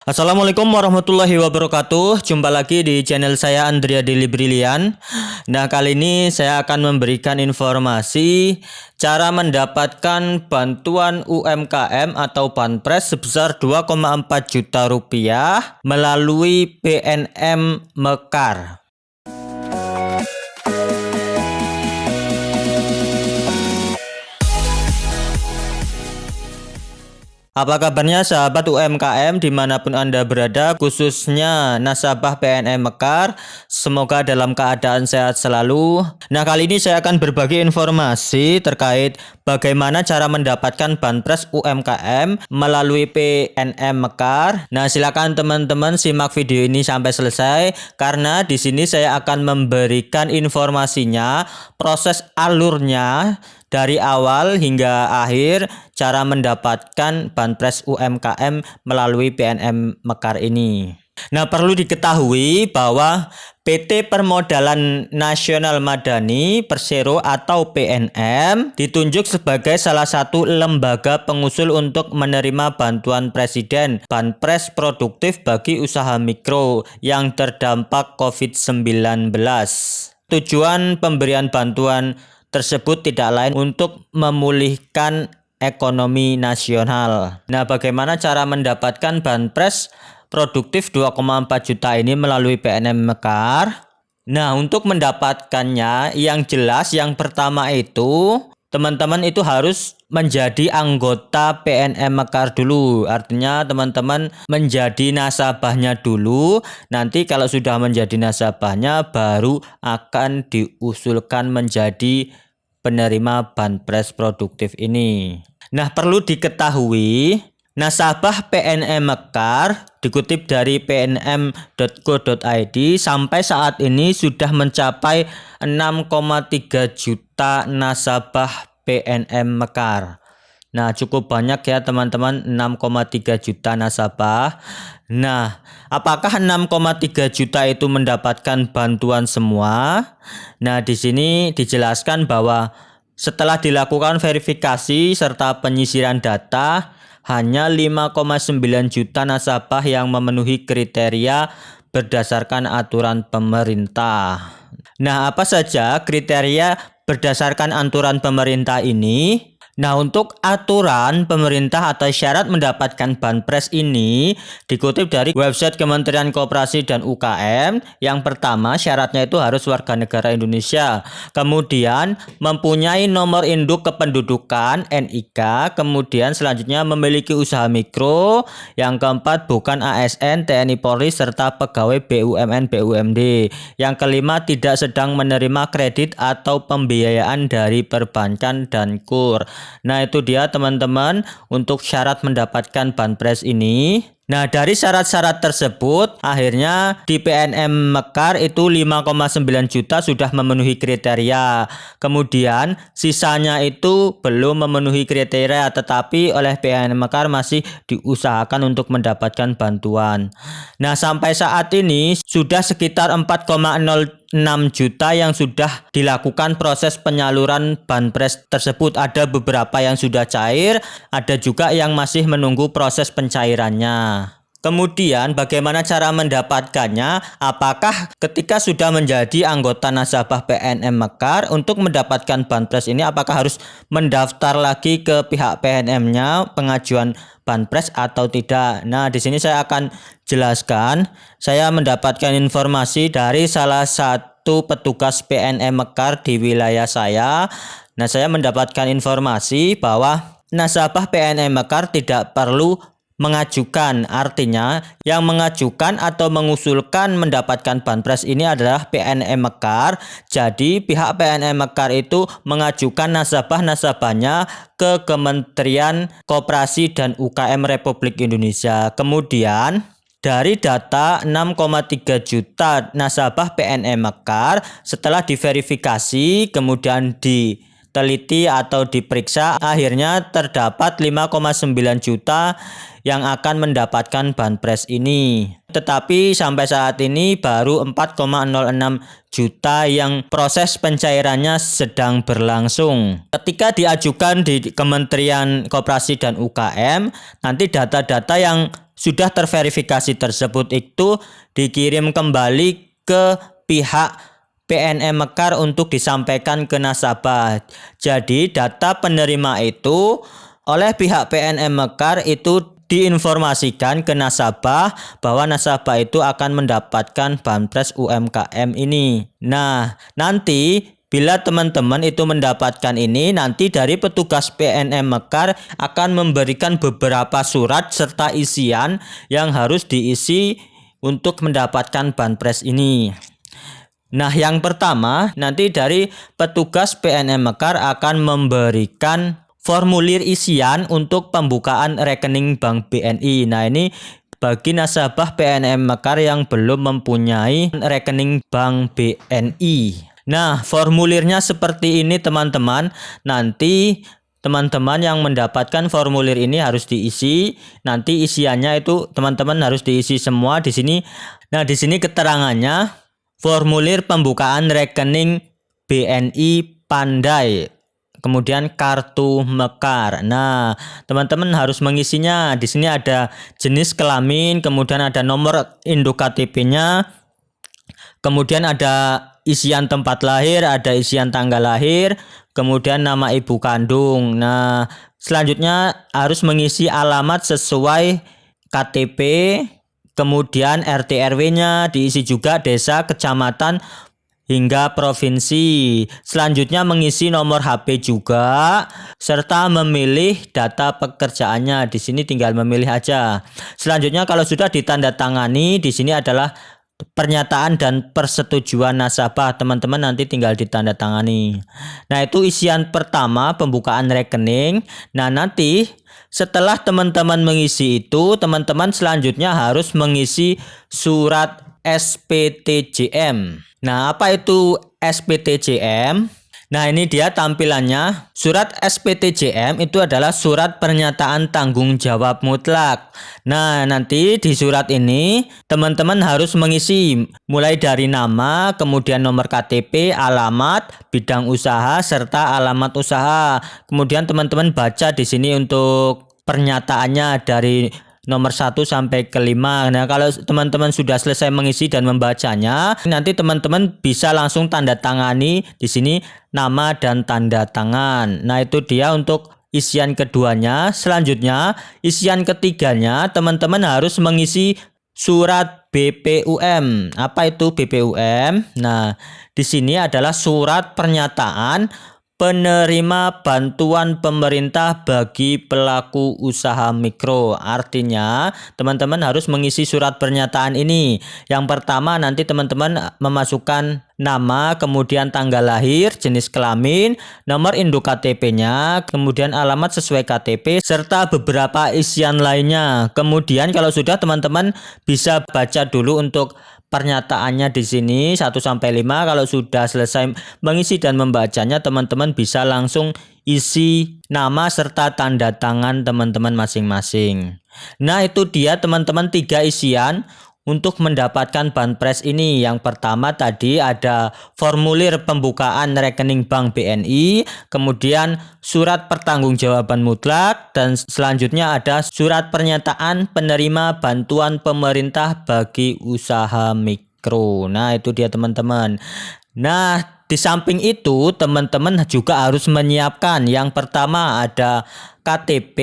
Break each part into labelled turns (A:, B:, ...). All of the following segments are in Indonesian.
A: Assalamualaikum warahmatullahi wabarakatuh. Jumpa lagi di channel saya Andrea Dili Brilian. Nah, kali ini saya akan memberikan informasi cara mendapatkan bantuan UMKM atau Banpres sebesar 2,4 juta rupiah melalui PNM Mekar. Apa kabarnya sahabat UMKM dimanapun Anda berada, khususnya nasabah PNM Mekar? Semoga dalam keadaan sehat selalu. Nah, kali ini saya akan berbagi informasi terkait bagaimana cara mendapatkan Banpres UMKM melalui PNM Mekar. Nah, silakan teman-teman simak video ini sampai selesai karena di sini saya akan memberikan informasinya, proses alurnya dari awal hingga akhir cara mendapatkan Banpres UMKM melalui PNM Mekar ini. Nah, perlu diketahui bahwa PT Permodalan Nasional Madani Persero atau PNM ditunjuk sebagai salah satu lembaga pengusul untuk menerima bantuan Presiden Banpres produktif bagi usaha mikro yang terdampak COVID-19. Tujuan pemberian bantuan tersebut tidak lain untuk memulihkan ekonomi nasional. Nah, bagaimana cara mendapatkan Banpres produktif 2,4 juta ini melalui PNM Mekar? Nah, untuk mendapatkannya yang jelas yang pertama itu teman-teman itu harus menjadi anggota PNM Mekar dulu. Artinya teman-teman menjadi nasabahnya dulu. Nanti kalau sudah menjadi nasabahnya baru akan diusulkan menjadi penerima Banpres produktif ini. Nah, perlu diketahui nasabah PNM Mekar dikutip dari pnm.co.id sampai saat ini sudah mencapai 6,3 juta nasabah PNM Mekar. Nah, cukup banyak ya teman-teman, 6,3 juta nasabah. Nah, apakah 6,3 juta itu mendapatkan bantuan semua? Nah, di sini dijelaskan bahwa setelah dilakukan verifikasi serta penyisiran data, hanya 5,9 juta nasabah yang memenuhi kriteria berdasarkan aturan pemerintah. Nah, apa saja kriteria berdasarkan aturan pemerintah ini? Nah, untuk aturan pemerintah atau syarat mendapatkan Banpres ini dikutip dari website Kementerian Koperasi dan UKM. Yang pertama, syaratnya itu harus warga negara Indonesia. Kemudian mempunyai nomor induk kependudukan NIK. Kemudian selanjutnya memiliki usaha mikro. Yang keempat, bukan ASN, TNI Polri serta pegawai BUMN BUMD. Yang kelima, tidak sedang menerima kredit atau pembiayaan dari perbankan dan KUR. Nah, itu dia teman-teman untuk syarat mendapatkan Banpres ini. Nah, dari syarat-syarat tersebut akhirnya di PNM Mekar itu 5,9 juta sudah memenuhi kriteria. Kemudian sisanya itu belum memenuhi kriteria tetapi oleh PNM Mekar masih diusahakan untuk mendapatkan bantuan. Nah, sampai saat ini sudah sekitar 4,06 juta yang sudah dilakukan proses penyaluran Banpres tersebut. Ada beberapa yang sudah cair, ada juga yang masih menunggu proses pencairannya. Kemudian bagaimana cara mendapatkannya? Apakah ketika sudah menjadi anggota nasabah PNM Mekar untuk mendapatkan Banpres ini apakah harus mendaftar lagi ke pihak PNM-nya pengajuan Banpres atau tidak? Nah, di sini saya akan jelaskan. Saya mendapatkan informasi dari salah satu petugas PNM Mekar di wilayah saya. Nah, saya mendapatkan informasi bahwa nasabah PNM Mekar tidak perlu mengajukan, artinya yang mengajukan atau mengusulkan mendapatkan Banpres ini adalah PNM Mekar. Jadi pihak PNM Mekar itu mengajukan nasabah-nasabahnya ke Kementerian Koperasi dan UKM Republik Indonesia. Kemudian dari data 6,3 juta nasabah PNM Mekar setelah diverifikasi kemudian diteliti atau diperiksa akhirnya terdapat 5,9 juta yang akan mendapatkan Banpres ini. Tetapi sampai saat ini baru 4,06 juta yang proses pencairannya sedang berlangsung. Ketika diajukan di Kementerian Koperasi dan UKM, nanti data-data yang sudah terverifikasi tersebut itu dikirim kembali ke pihak PNM Mekar untuk disampaikan ke nasabah. Jadi data penerima itu oleh pihak PNM Mekar itu diinformasikan ke nasabah bahwa nasabah itu akan mendapatkan banpres UMKM ini. Nah, nanti bila teman-teman itu mendapatkan ini, nanti dari petugas PNM Mekar akan memberikan beberapa surat serta isian yang harus diisi untuk mendapatkan banpres ini. Nah, yang pertama, nanti dari petugas PNM Mekar akan memberikan formulir isian untuk pembukaan rekening Bank BNI. Nah, ini bagi nasabah PNM Mekar yang belum mempunyai rekening Bank BNI. Nah, formulirnya seperti ini teman-teman. Nanti teman-teman yang mendapatkan formulir ini harus diisi. Nanti isiannya itu teman-teman harus diisi semua di sini. Nah, di sini keterangannya formulir pembukaan rekening BNI Pandai, kemudian kartu Mekar. Nah, teman-teman harus mengisinya. Di sini ada jenis kelamin, kemudian ada nomor induk KTP-nya, kemudian ada isian tempat lahir, ada isian tanggal lahir, kemudian nama ibu kandung. Nah, selanjutnya harus mengisi alamat sesuai KTP, kemudian RT RW-nya diisi juga, desa, kecamatan, hingga provinsi. Selanjutnya mengisi nomor HP juga, serta memilih data pekerjaannya. Di sini tinggal memilih aja. Selanjutnya kalau sudah ditandatangani, di sini adalah pernyataan dan persetujuan nasabah. Teman-teman nanti tinggal ditandatangani. Nah, itu isian pertama pembukaan rekening. Nah, nanti setelah teman-teman mengisi itu, teman-teman selanjutnya harus mengisi surat SPTJM. Nah, apa itu SPTJM? Nah, ini dia tampilannya. Surat SPTJM itu adalah surat pernyataan tanggung jawab mutlak. Nah, nanti di surat ini teman-teman harus mengisi mulai dari nama, kemudian nomor KTP, alamat, bidang usaha, serta alamat usaha. Kemudian teman-teman baca di sini untuk pernyataannya dari nomor 1 sampai ke 5. Nah, kalau teman-teman sudah selesai mengisi dan membacanya, nanti teman-teman bisa langsung tanda tangani di sini nama dan tanda tangan. Nah, itu dia untuk isian keduanya. Selanjutnya, isian ketiganya, teman-teman harus mengisi surat BPUM. Apa itu BPUM? Nah, di sini adalah surat pernyataan penerima bantuan pemerintah bagi pelaku usaha mikro. Artinya, teman-teman harus mengisi surat pernyataan ini. Yang pertama, nanti teman-teman memasukkan nama, kemudian tanggal lahir, jenis kelamin, nomor induk KTP-nya, kemudian alamat sesuai KTP, serta beberapa isian lainnya. Kemudian kalau sudah, teman-teman bisa baca dulu untuk pernyataannya di sini 1 sampai 5. Kalau sudah selesai mengisi dan membacanya, teman-teman bisa langsung isi nama serta tanda tangan teman-teman masing-masing. Nah, itu dia teman-teman 3 isian untuk mendapatkan banpres ini. Yang pertama tadi ada formulir pembukaan rekening Bank BNI, kemudian surat pertanggungjawaban mutlak, dan selanjutnya ada surat pernyataan penerima bantuan pemerintah bagi usaha mikro. Nah, itu dia teman-teman. Nah, di samping itu teman-teman juga harus menyiapkan yang pertama ada KTP,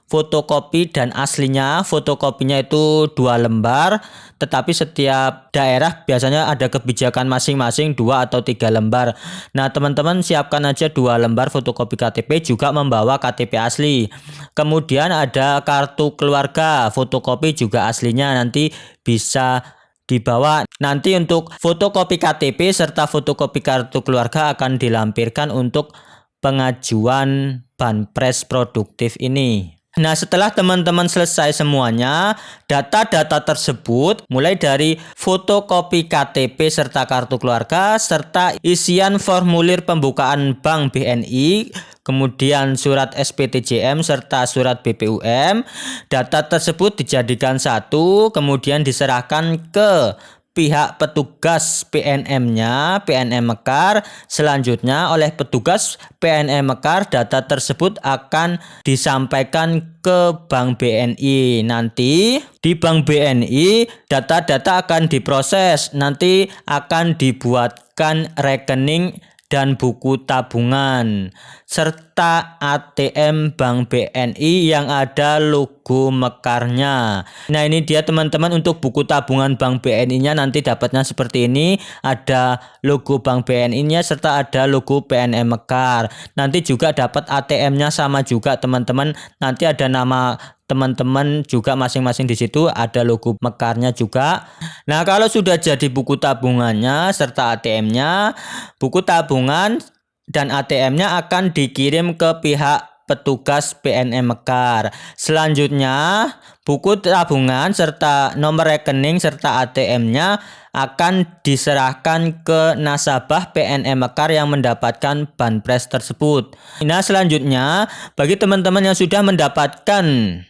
A: fotokopi dan aslinya. Fotokopinya itu 2 lembar, tetapi setiap daerah biasanya ada kebijakan masing-masing 2 atau 3 lembar. Nah, teman-teman siapkan aja 2 lembar fotokopi KTP, juga membawa KTP asli. Kemudian ada kartu keluarga, fotokopi juga aslinya nanti bisa dibawa. Nanti untuk fotokopi KTP serta fotokopi kartu keluarga akan dilampirkan untuk pengajuan banpres produktif ini. Nah, setelah teman-teman selesai semuanya, data-data tersebut mulai dari fotokopi KTP serta kartu keluarga, serta isian formulir pembukaan Bank BNI, kemudian surat SPTJM serta surat BPUM, data tersebut dijadikan satu, kemudian diserahkan ke pihak petugas PNM-nya, PNM Mekar. Selanjutnya oleh petugas PNM Mekar data tersebut akan disampaikan ke Bank BNI. Nanti di Bank BNI data-data akan diproses, nanti akan dibuatkan rekening dan buku tabungan serta ATM Bank BNI yang ada logo mekarnya. Nah, ini dia teman-teman untuk buku tabungan Bank BNI-nya nanti dapatnya seperti ini, ada logo Bank BNI-nya serta ada logo PNM Mekar. Nanti juga dapat ATM-nya sama juga teman-teman, nanti ada nama teman-teman juga masing-masing di situ, ada logo mekarnya juga. Nah, kalau sudah jadi buku tabungannya serta ATM-nya, buku tabungan dan ATM-nya akan dikirim ke pihak petugas PNM Mekar. Selanjutnya, buku tabungan serta nomor rekening serta ATM-nya akan diserahkan ke nasabah PNM Mekar yang mendapatkan banpres tersebut. Nah, selanjutnya bagi teman-teman yang sudah mendapatkan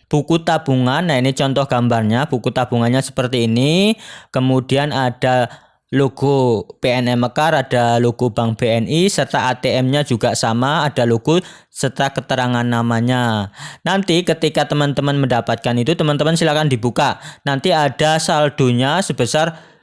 A: buku tabungan, nah ini contoh gambarnya, buku tabungannya seperti ini. Kemudian ada logo PNM Mekar, ada logo Bank BNI, serta ATM-nya juga sama, ada logo serta keterangan namanya. Nanti ketika teman-teman mendapatkan itu, teman-teman silakan dibuka. Nanti ada saldonya sebesar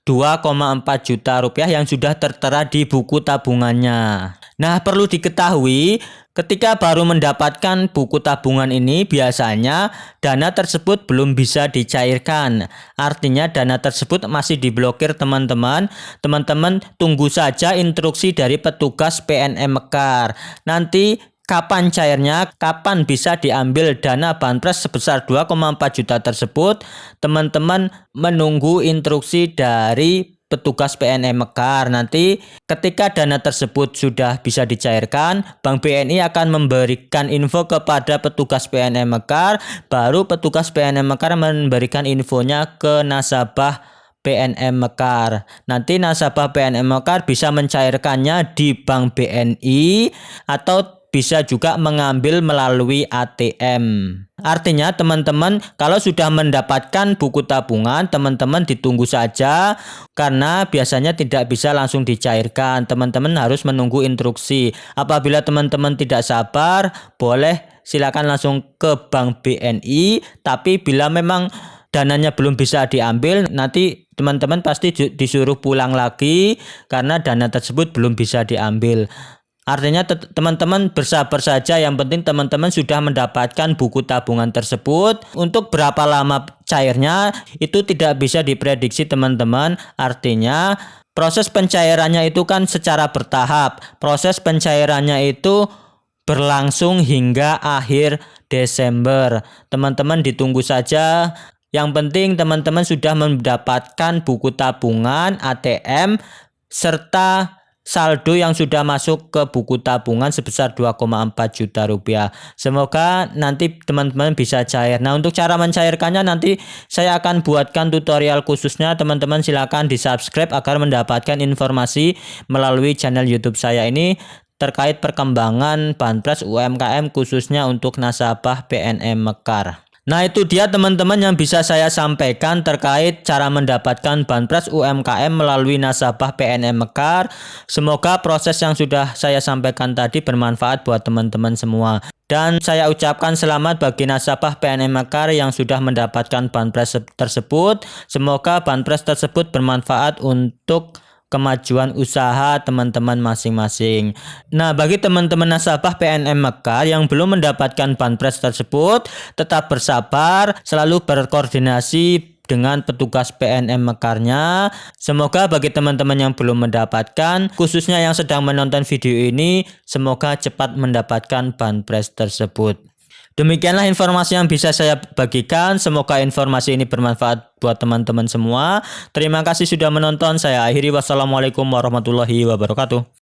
A: 2,4 juta rupiah yang sudah tertera di buku tabungannya. Nah, perlu diketahui ketika baru mendapatkan buku tabungan ini biasanya dana tersebut belum bisa dicairkan. Artinya dana tersebut masih diblokir teman-teman. Teman-teman tunggu saja instruksi dari petugas PNM Mekar. Nanti kapan cairnya, kapan bisa diambil dana banpres sebesar 2,4 juta tersebut, teman-teman menunggu instruksi dari petugas PNM Mekar. Nanti ketika dana tersebut sudah bisa dicairkan, Bank BNI akan memberikan info kepada petugas PNM Mekar, baru petugas PNM Mekar memberikan infonya ke nasabah PNM Mekar. Nanti nasabah PNM Mekar bisa mencairkannya di Bank BNI atau bisa juga mengambil melalui ATM. Artinya teman-teman kalau sudah mendapatkan buku tabungan, teman-teman ditunggu saja karena biasanya tidak bisa langsung dicairkan. Teman-teman harus menunggu instruksi. Apabila teman-teman tidak sabar, boleh silakan langsung ke Bank BNI. Tapi bila memang dananya belum bisa diambil, nanti teman-teman pasti disuruh pulang lagi karena dana tersebut belum bisa diambil. Artinya teman-teman bersabar saja, yang penting teman-teman sudah mendapatkan buku tabungan tersebut. Untuk berapa lama cairnya itu tidak bisa diprediksi teman-teman. Artinya proses pencairannya itu kan secara bertahap. Proses pencairannya itu berlangsung hingga akhir Desember. Teman-teman ditunggu saja. Yang penting teman-teman sudah mendapatkan buku tabungan, ATM, serta saldo yang sudah masuk ke buku tabungan sebesar 2,4 juta rupiah. Semoga nanti teman-teman bisa cair. Nah, untuk cara mencairkannya nanti saya akan buatkan tutorial khususnya. Teman-teman silakan di-subscribe agar mendapatkan informasi melalui channel YouTube saya ini terkait perkembangan banpres UMKM khususnya untuk nasabah PNM Mekar. Nah, itu dia teman-teman yang bisa saya sampaikan terkait cara mendapatkan banpres UMKM melalui nasabah PNM Mekar. Semoga proses yang sudah saya sampaikan tadi bermanfaat buat teman-teman semua. Dan saya ucapkan selamat bagi nasabah PNM Mekar yang sudah mendapatkan banpres tersebut. Semoga banpres tersebut bermanfaat untuk kemajuan usaha teman-teman masing-masing. Nah, bagi teman-teman nasabah PNM Mekar yang belum mendapatkan banpres tersebut, tetap bersabar, selalu berkoordinasi dengan petugas PNM Mekarnya. Semoga bagi teman-teman yang belum mendapatkan, khususnya yang sedang menonton video ini, semoga cepat mendapatkan banpres tersebut. Demikianlah informasi yang bisa saya bagikan. Semoga informasi ini bermanfaat buat teman-teman semua. Terima kasih sudah menonton. Saya akhiri. Wassalamualaikum warahmatullahi wabarakatuh.